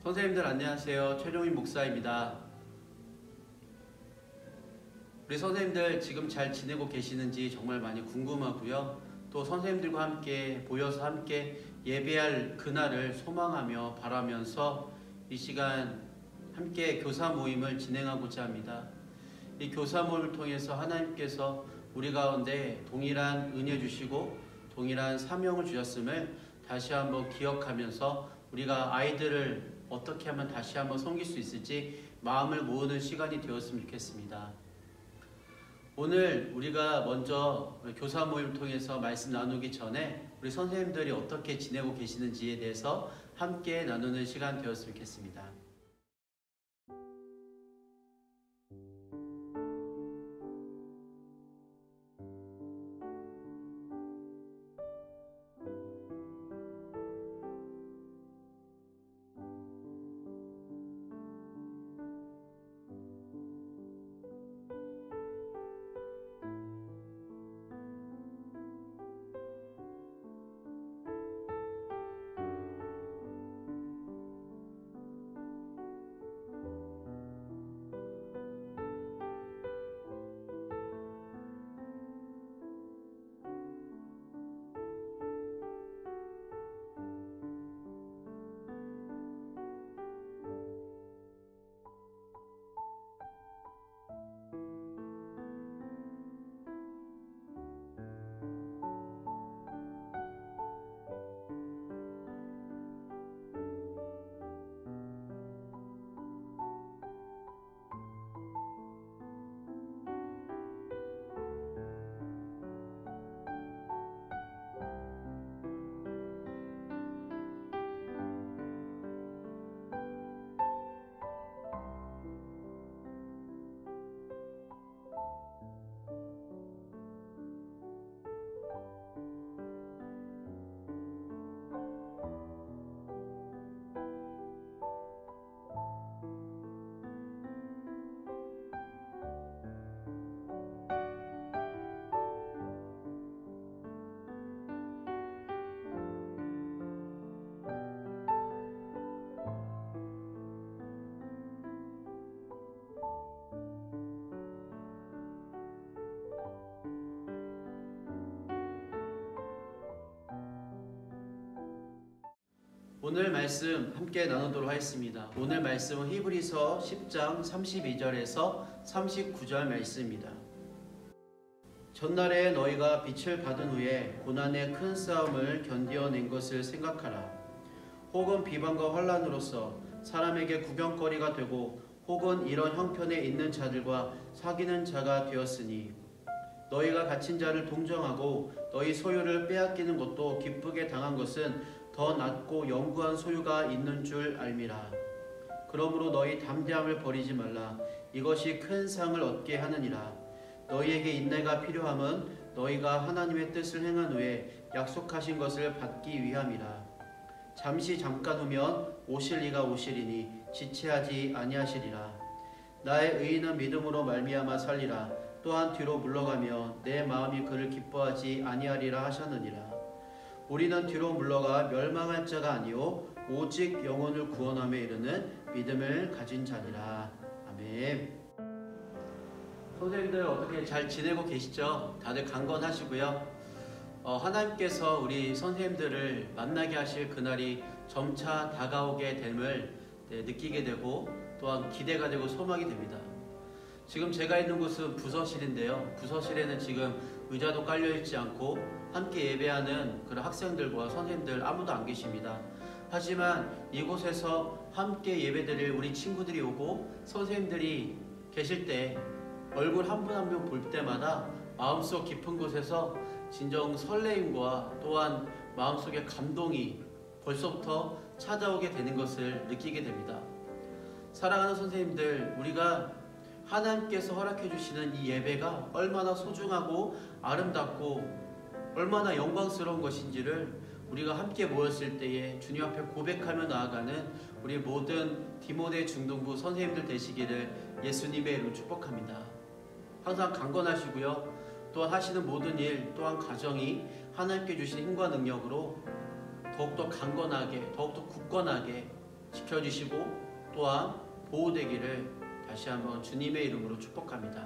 선생님들 안녕하세요. 최종인 목사입니다. 우리 선생님들 지금 잘 지내고 계시는지 정말 많이 궁금하고요. 또 선생님들과 함께 모여서 함께 예배할 그날을 소망하며 바라면서 이 시간 함께 교사 모임을 진행하고자 합니다. 이 교사 모임을 통해서 하나님께서 우리 가운데 동일한 은혜 주시고 동일한 사명을 주셨음을 다시 한번 기억하면서 우리가 아이들을 어떻게 하면 다시 한번 섬길 수 있을지 마음을 모으는 시간이 되었으면 좋겠습니다. 오늘 우리가 먼저 교사 모임을 통해서 말씀 나누기 전에 우리 선생님들이 어떻게 지내고 계시는지에 대해서 함께 나누는 시간 되었으면 좋겠습니다. 오늘 말씀 함께 나누도록 하겠습니다. 오늘 말씀은 히브리서 10장 32절에서 39절 말씀입니다. 전날에 너희가 빛을 받은 후에 고난의 큰 싸움을 견뎌낸 것을 생각하라. 혹은 비방과 환난으로서 사람에게 구경거리가 되고 혹은 이런 형편에 있는 자들과 사귀는 자가 되었으니 너희가 갇힌 자를 동정하고 너희 소유를 빼앗기는 것도 기쁘게 당한 것은 더 낫고 영구한 소유가 있는 줄 알미라. 그러므로 너희 담대함을 버리지 말라. 이것이 큰 상을 얻게 하느니라. 너희에게 인내가 필요함은 너희가 하나님의 뜻을 행한 후에 약속하신 것을 받기 위함이라. 잠깐 후면 오실 이가 오시리니 지체하지 아니하시리라. 나의 의인은 믿음으로 말미암아 살리라. 또한 뒤로 물러가며 내 마음이 그를 기뻐하지 아니하리라 하셨느니라. 우리는 뒤로 물러가 멸망할 자가 아니요 오직 영혼을 구원함에 이르는 믿음을 가진 자니라. 아멘. 선생님들 어떻게 잘 지내고 계시죠? 다들 강건하시고요. 하나님께서 우리 선생님들을 만나게 하실 그날이 점차 다가오게 됨을 느끼게 되고 또한 기대가 되고 소망이 됩니다. 지금 제가 있는 곳은 부서실인데요. 부서실에는 지금 의자도 깔려있지 않고 함께 예배하는 그런 학생들과 선생님들 아무도 안 계십니다. 하지만 이곳에서 함께 예배드릴 우리 친구들이 오고 선생님들이 계실 때 얼굴 한 분 한 분 볼 때마다 마음속 깊은 곳에서 진정 설레임과 또한 마음속에 감동이 벌써부터 찾아오게 되는 것을 느끼게 됩니다. 사랑하는 선생님들, 우리가 하나님께서 허락해 주시는 이 예배가 얼마나 소중하고 아름답고 얼마나 영광스러운 것인지를 우리가 함께 모였을 때에 주님 앞에 고백하며 나아가는 우리 모든 디모데 중등부 선생님들 되시기를 예수님의 이름으로 축복합니다. 항상 강건하시고요. 또한 하시는 모든 일 또한 가정이 하나님께 주신 힘과 능력으로 더욱더 강건하게 더욱더 굳건하게 지켜주시고 또한 보호되기를 다시 한번 주님의 이름으로 축복합니다.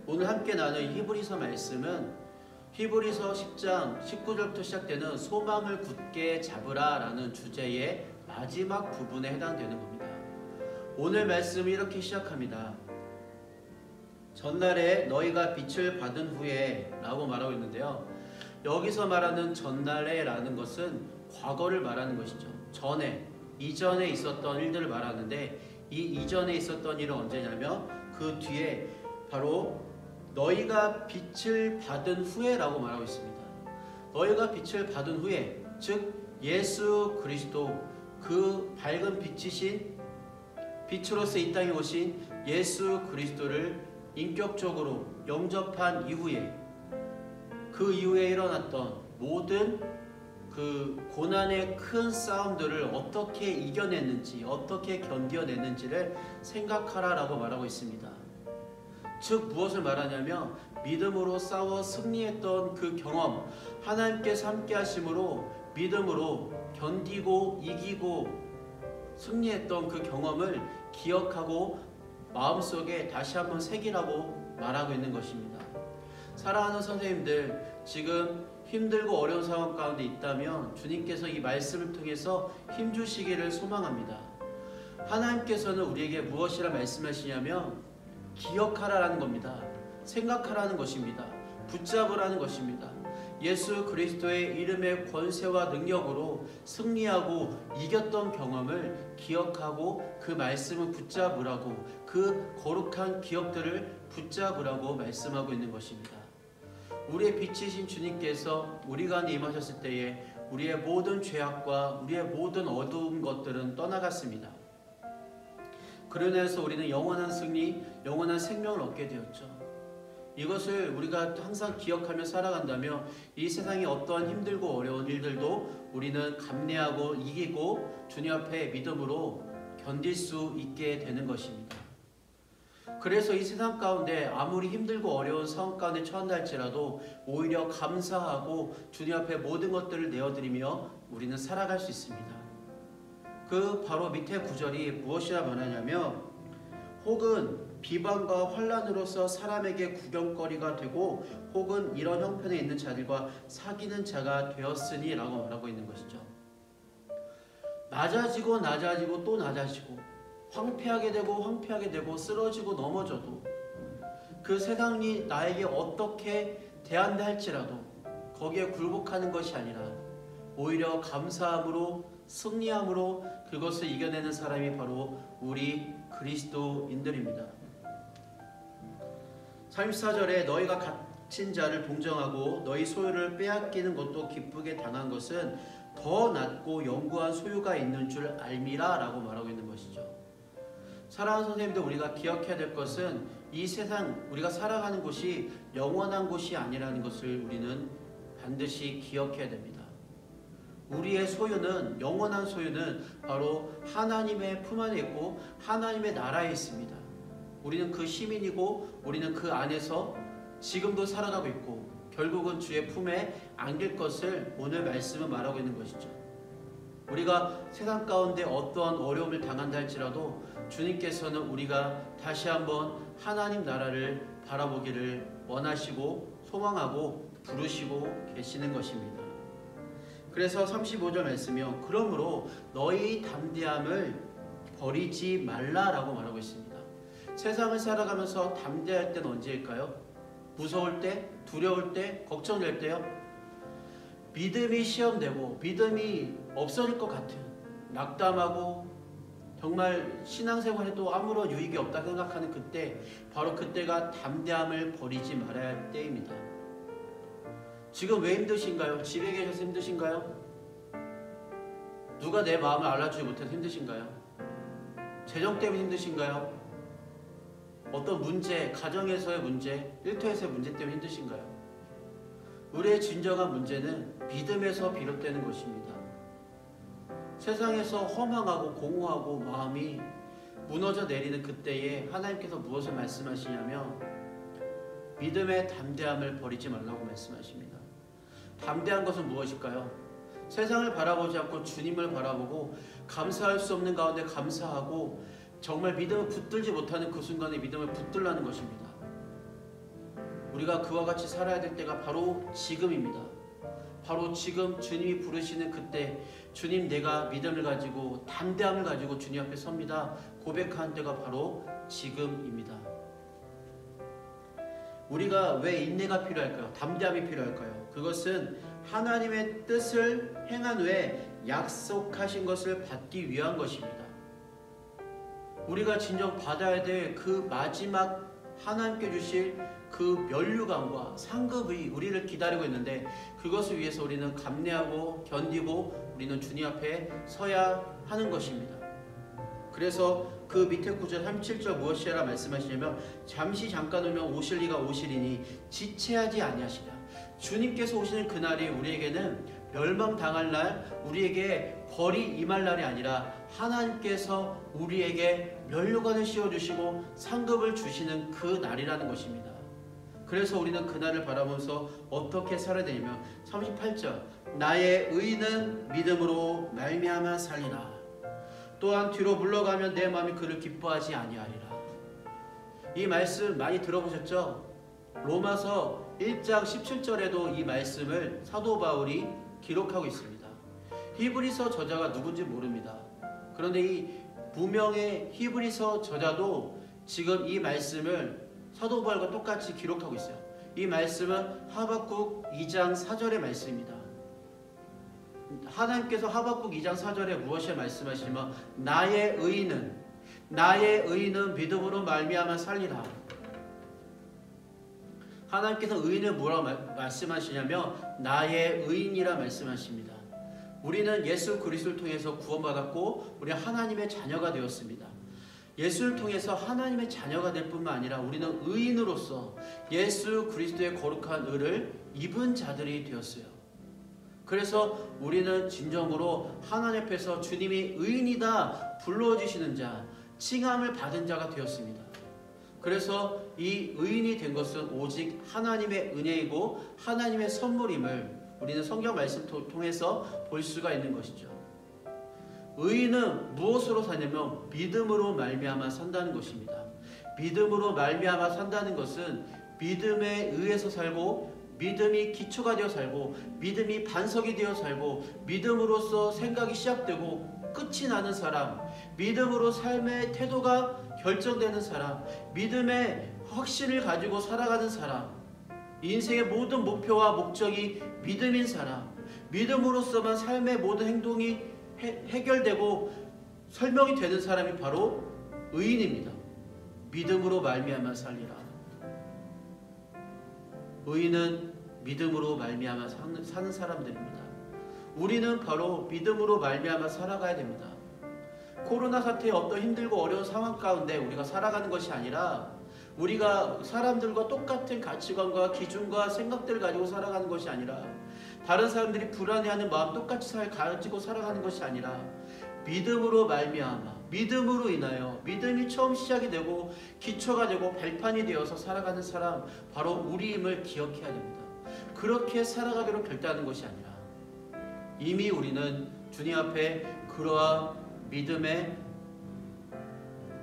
오늘 함께 나눌 히브리서 말씀은 히브리서 10장 19절부터 시작되는 소망을 굳게 잡으라 라는 주제의 마지막 부분에 해당되는 겁니다. 오늘 말씀이 이렇게 시작합니다. 전날에 너희가 빛을 받은 후에 라고 말하고 있는데요. 여기서 말하는 전날에 라는 것은 과거를 말하는 것이죠. 이전에 있었던 일들을 말하는데 이 이전에 있었던 일은 언제냐면 그 뒤에 바로 너희가 빛을 받은 후에 라고 말하고 있습니다. 너희가 빛을 받은 후에, 즉 예수 그리스도, 그 밝은 빛이신 빛으로서 이 땅에 오신 예수 그리스도를 인격적으로 영접한 이후에, 그 이후에 일어났던 모든 그 고난의 큰 싸움들을 어떻게 이겨냈는지, 어떻게 견뎌냈는지를 생각하라라고 말하고 있습니다. 즉 무엇을 말하냐면 믿음으로 싸워 승리했던 그 경험, 하나님께서 함께 하심으로 믿음으로 견디고 이기고 승리했던 그 경험을 기억하고 마음속에 다시 한번 새기라고 말하고 있는 것입니다. 사랑하는 선생님들, 지금 힘들고 어려운 상황 가운데 있다면 주님께서 이 말씀을 통해서 힘주시기를 소망합니다. 하나님께서는 우리에게 무엇이라 말씀하시냐면 기억하라라는 겁니다. 생각하라는 것입니다. 붙잡으라는 것입니다. 예수 그리스도의 이름의 권세와 능력으로 승리하고 이겼던 경험을 기억하고 그 말씀을 붙잡으라고, 그 거룩한 기억들을 붙잡으라고 말씀하고 있는 것입니다. 우리의 빛이신 주님께서 우리 가운데 임하셨을 때에 우리의 모든 죄악과 우리의 모든 어두운 것들은 떠나갔습니다. 그로 인해서 우리는 영원한 승리, 영원한 생명을 얻게 되었죠. 이것을 우리가 항상 기억하며 살아간다면 이 세상의 어떠한 힘들고 어려운 일들도 우리는 감내하고 이기고 주님 앞에 믿음으로 견딜 수 있게 되는 것입니다. 그래서 이 세상 가운데 아무리 힘들고 어려운 상황 가운데 처한다 할지라도 오히려 감사하고 주님 앞에 모든 것들을 내어드리며 우리는 살아갈 수 있습니다. 그 바로 밑에 구절이 무엇이라 말하냐면, 혹은 비방과 환난으로서 사람에게 구경거리가 되고 혹은 이런 형편에 있는 자들과 사귀는 자가 되었으니 라고 말하고 있는 것이죠. 낮아지고 낮아지고 또 낮아지고 황폐하게 되고 쓰러지고 넘어져도 그 세상이 나에게 어떻게 대한다 할지라도 거기에 굴복하는 것이 아니라 오히려 감사함으로 승리함으로 그것을 이겨내는 사람이 바로 우리 그리스도인들입니다. 34절에 너희가 갇힌 자를 동정하고 너희 소유를 빼앗기는 것도 기쁘게 당한 것은 더 낫고 영구한 소유가 있는 줄 알미라 라고 말하고 있는 것이죠. 사랑하는 선생님들, 우리가 기억해야 될 것은 이 세상 우리가 살아가는 곳이 영원한 곳이 아니라는 것을 우리는 반드시 기억해야 됩니다. 우리의 소유는, 영원한 소유는 바로 하나님의 품 안에 있고 하나님의 나라에 있습니다. 우리는 그 시민이고 우리는 그 안에서 지금도 살아가고 있고 결국은 주의 품에 안길 것을 오늘 말씀은 말하고 있는 것이죠. 우리가 세상 가운데 어떠한 어려움을 당한다 할지라도 주님께서는 우리가 다시 한번 하나님 나라를 바라보기를 원하시고 소망하고 부르시고 계시는 것입니다. 그래서 35절 말씀이요, 그러므로 너희 담대함을 버리지 말라라고 말하고 있습니다. 세상을 살아가면서 담대할 때는 언제일까요? 무서울 때, 두려울 때, 걱정될 때요. 믿음이 시험되고 믿음이 없어질 것 같은, 낙담하고 정말 신앙생활에도 아무런 유익이 없다 생각하는 그때, 바로 그때가 담대함을 버리지 말아야 할 때입니다. 지금 왜 힘드신가요? 집에 계셔서 힘드신가요? 누가 내 마음을 알아주지 못해서 힘드신가요? 재정 때문에 힘드신가요? 어떤 문제, 가정에서의 문제, 일터에서의 문제 때문에 힘드신가요? 우리의 진정한 문제는 믿음에서 비롯되는 것입니다. 세상에서 허망하고 공허하고 마음이 무너져 내리는 그때에 하나님께서 무엇을 말씀하시냐면 믿음의 담대함을 버리지 말라고 말씀하십니다. 담대한 것은 무엇일까요? 세상을 바라보지 않고 주님을 바라보고 감사할 수 없는 가운데 감사하고 정말 믿음을 붙들지 못하는 그 순간에 믿음을 붙들라는 것입니다. 우리가 그와 같이 살아야 될 때가 바로 지금입니다. 바로 지금 주님이 부르시는 그때, 주님 내가 믿음을 가지고 담대함을 가지고 주님 앞에 섭니다 고백하는 때가 바로 지금입니다. 우리가 왜 인내가 필요할까요? 담대함이 필요할까요? 그것은 하나님의 뜻을 행한 후에 약속하신 것을 받기 위한 것입니다. 우리가 진정 받아야 될 그 마지막 하나님께 주실 그 면류관과 상급이 우리를 기다리고 있는데, 그것을 위해서 우리는 감내하고 견디고 우리는 주님 앞에 서야 하는 것입니다. 그래서 그 밑에 구절 37절 무엇이라 말씀하시냐면, 잠시 잠깐 오면 오실 이가 오시리니 지체하지 아니하시랴. 주님께서 오시는 그날이 우리에게는 멸망당할 날, 우리에게 벌이 임할 날이 아니라 하나님께서 우리에게 면류관을 씌워주시고 상급을 주시는 그 날이라는 것입니다. 그래서 우리는 그날을 바라보면서 어떻게 살아야 되냐면 38절, 나의 의는 믿음으로 말미암아 살리라. 또한 뒤로 물러가면 내 마음이 그를 기뻐하지 아니하리라. 이 말씀 많이 들어보셨죠? 로마서 1장 17절에도 이 말씀을 사도 바울이 기록하고 있습니다. 히브리서 저자가 누군지 모릅니다. 그런데 이 무명의 히브리서 저자도 지금 이 말씀을 사도 바울과 똑같이 기록하고 있어요. 이 말씀은 하박국 2장 4절의 말씀입니다. 하나님께서 하박국 2장 4절에 무엇을 말씀하시냐면, 나의 의인은 믿음으로 말미암아 살리라. 하나님께서 의인을 뭐라고 말씀하시냐면 나의 의인이라 말씀하십니다. 우리는 예수 그리스도를 통해서 구원받았고 우리는 하나님의 자녀가 되었습니다. 예수를 통해서 하나님의 자녀가 될 뿐만 아니라 우리는 의인으로서 예수 그리스도의 거룩한 의를 입은 자들이 되었어요. 그래서 우리는 진정으로 하나님 앞에서 주님이 의인이다 불러주시는 자, 칭함을 받은 자가 되었습니다. 그래서 이 의인이 된 것은 오직 하나님의 은혜이고 하나님의 선물임을 우리는 성경 말씀 통해서 볼 수가 있는 것이죠. 의인은 무엇으로 사냐면 믿음으로 말미암아 산다는 것입니다. 믿음으로 말미암아 산다는 것은 믿음에 의해서 살고, 믿음이 기초가 되어 살고, 믿음이 반석이 되어 살고, 믿음으로써 생각이 시작되고 끝이 나는 사람, 믿음으로 삶의 태도가 결정되는 사람, 믿음의 확신을 가지고 살아가는 사람, 인생의 모든 목표와 목적이 믿음인 사람, 믿음으로서만 삶의 모든 행동이 해결되고 설명이 되는 사람이 바로 의인입니다. 믿음으로 말미암아 살리라. 의인은 믿음으로 말미암아 사는 사람들입니다. 우리는 바로 믿음으로 말미암아 살아가야 됩니다. 코로나 사태의 어떤 힘들고 어려운 상황 가운데 우리가 살아가는 것이 아니라 우리가 사람들과 똑같은 가치관과 기준과 생각들을 가지고 살아가는 것이 아니라, 다른 사람들이 불안해하는 마음 똑같이 가지고 살아가는 것이 아니라 믿음으로 말미암아, 믿음으로 인하여, 믿음이 처음 시작이 되고 기초가 되고 발판이 되어서 살아가는 사람, 바로 우리임을 기억해야 됩니다. 그렇게 살아가기로 결단하는 것이 아니라 이미 우리는 주님 앞에 그러한 믿음의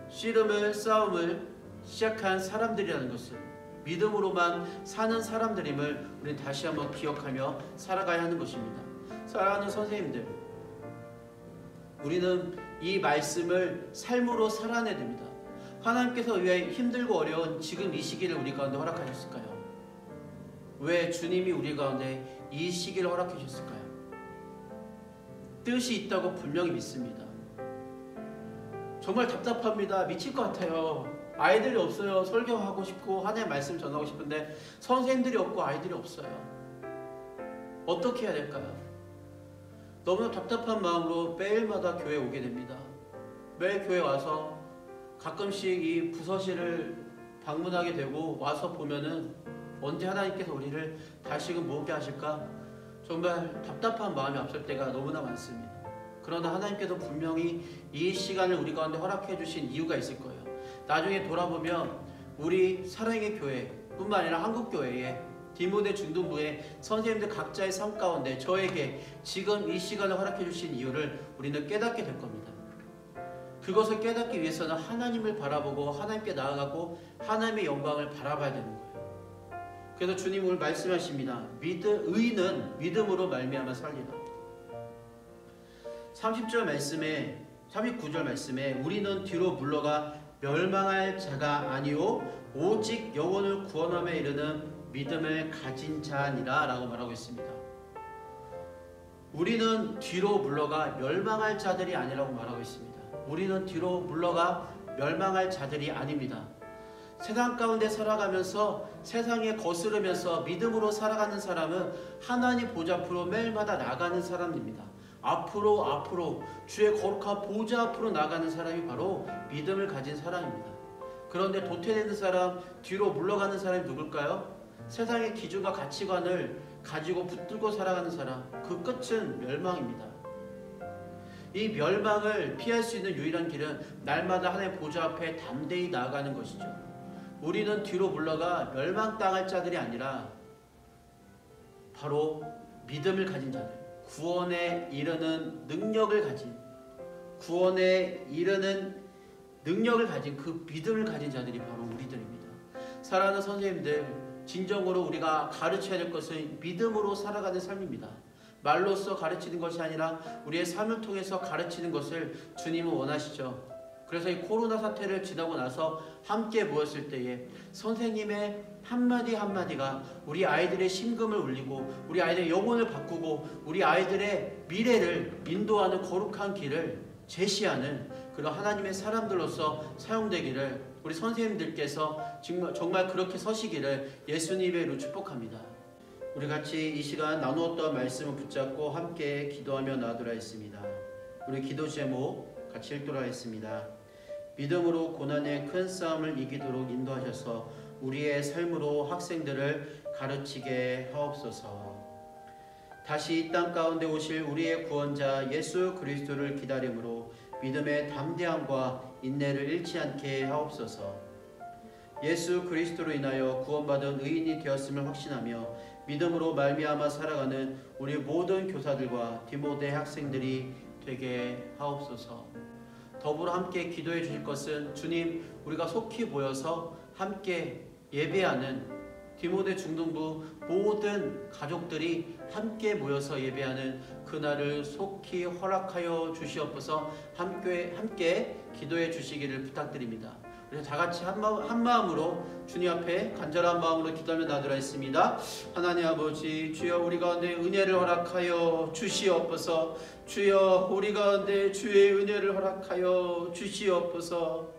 씨름을, 싸움을 시작한 사람들이라는 것을, 믿음으로만 사는 사람들임을 우리는 다시 한번 기억하며 살아가야 하는 것입니다. 사랑하는 선생님들, 우리는 이 말씀을 삶으로 살아내야 됩니다. 하나님께서 왜 힘들고 어려운 지금 이 시기를 우리 가운데 허락하셨을까요? 왜 주님이 우리 가운데 이 시기를 허락해 주셨을까요? 뜻이 있다고 분명히 믿습니다. 정말 답답합니다. 미칠 것 같아요. 아이들이 없어요. 설교하고 싶고 하나님의 말씀 전하고 싶은데 선생님들이 없고 아이들이 없어요. 어떻게 해야 될까요? 너무나 답답한 마음으로 매일마다 교회에 오게 됩니다. 매일 교회 와서 가끔씩 이 부서실을 방문하게 되고, 와서 보면은 언제 하나님께서 우리를 다시금 모으게 하실까? 정말 답답한 마음이 앞설 때가 너무나 많습니다. 그러나 하나님께서 분명히 이 시간을 우리 가운데 허락해 주신 이유가 있을 거예요. 나중에 돌아보면 우리 사랑의 교회 뿐만 아니라 한국교회에 디모데 중등부의 선생님들 각자의 삶 가운데 저에게 지금 이 시간을 허락해 주신 이유를 우리는 깨닫게 될 겁니다. 그것을 깨닫기 위해서는 하나님을 바라보고 하나님께 나아가고 하나님의 영광을 바라봐야 되는 거예요. 그래서 주님 오늘 말씀하십니다. 의인은 믿음으로 말미암아 살리라. 30절 말씀에 39절 말씀에 우리는 뒤로 물러가 멸망할 자가 아니오 오직 영혼을 구원함에 이르는 믿음을 가진 자니라 라고 말하고 있습니다. 우리는 뒤로 물러가 멸망할 자들이 아니라고 말하고 있습니다. 우리는 뒤로 물러가 멸망할 자들이 아닙니다. 세상 가운데 살아가면서 세상에 거스르면서 믿음으로 살아가는 사람은 하나님 보좌 앞으로 매일마다 나가는 사람입니다. 앞으로 주의 거룩한 보좌 앞으로 나가는 사람이 바로 믿음을 가진 사람입니다. 그런데 도태되는 사람, 뒤로 물러가는 사람이 누굴까요? 세상의 기준과 가치관을 가지고 붙들고 살아가는 사람, 그 끝은 멸망입니다. 이 멸망을 피할 수 있는 유일한 길은 날마다 하나님의 보좌 앞에 담대히 나아가는 것이죠. 우리는 뒤로 물러가 멸망당할 자들이 아니라 바로 믿음을 가진 자들, 구원에 이르는 능력을 가진 그 믿음을 가진 자들이 바로 우리들입니다. 사랑하는 선생님들, 진정으로 우리가 가르쳐야 될 것은 믿음으로 살아가는 삶입니다. 말로써 가르치는 것이 아니라 우리의 삶을 통해서 가르치는 것을 주님은 원하시죠. 그래서 이 코로나 사태를 지나고 나서 함께 모였을 때에 선생님의 한마디 한마디가 우리 아이들의 심금을 울리고 우리 아이들의 영혼을 바꾸고 우리 아이들의 미래를 인도하는 거룩한 길을 제시하는 그런 하나님의 사람들로서 사용되기를 우리 선생님들께서 정말 그렇게 서시기를 예수님의 이름으로 축복합니다. 우리 같이 이 시간 나누었던 말씀을 붙잡고 함께 기도하며 나아가도록 하겠습니다. 우리 기도 제목 같이 읽도록 하겠습니다. 믿음으로 고난의 큰 싸움을 이기도록 인도하셔서 우리의 삶으로 학생들을 가르치게 하옵소서. 다시 이 땅 가운데 오실 우리의 구원자 예수 그리스도를 기다림으로 믿음의 담대함과 인내를 잃지 않게 하옵소서. 예수 그리스도로 인하여 구원받은 의인이 되었음을 확신하며 믿음으로 말미암아 살아가는 우리 모든 교사들과 디모데 학생들이 되게 하옵소서. 더불어 함께 기도해 주실 것은 주님, 우리가 속히 모여서 함께 예배하는 디모데 중등부 모든 가족들이 함께 모여서 예배하는 그날을 속히 허락하여 주시옵소서. 함께 기도해 주시기를 부탁드립니다. 우리 다 같이 한 마음으로 주님 앞에 간절한 마음으로 기도하며 나아가도록 하겠습니다. 하나님 아버지, 주여 우리 가운데 은혜를 허락하여 주시옵소서. 주여 우리 가운데 주의 은혜를 허락하여 주시옵소서.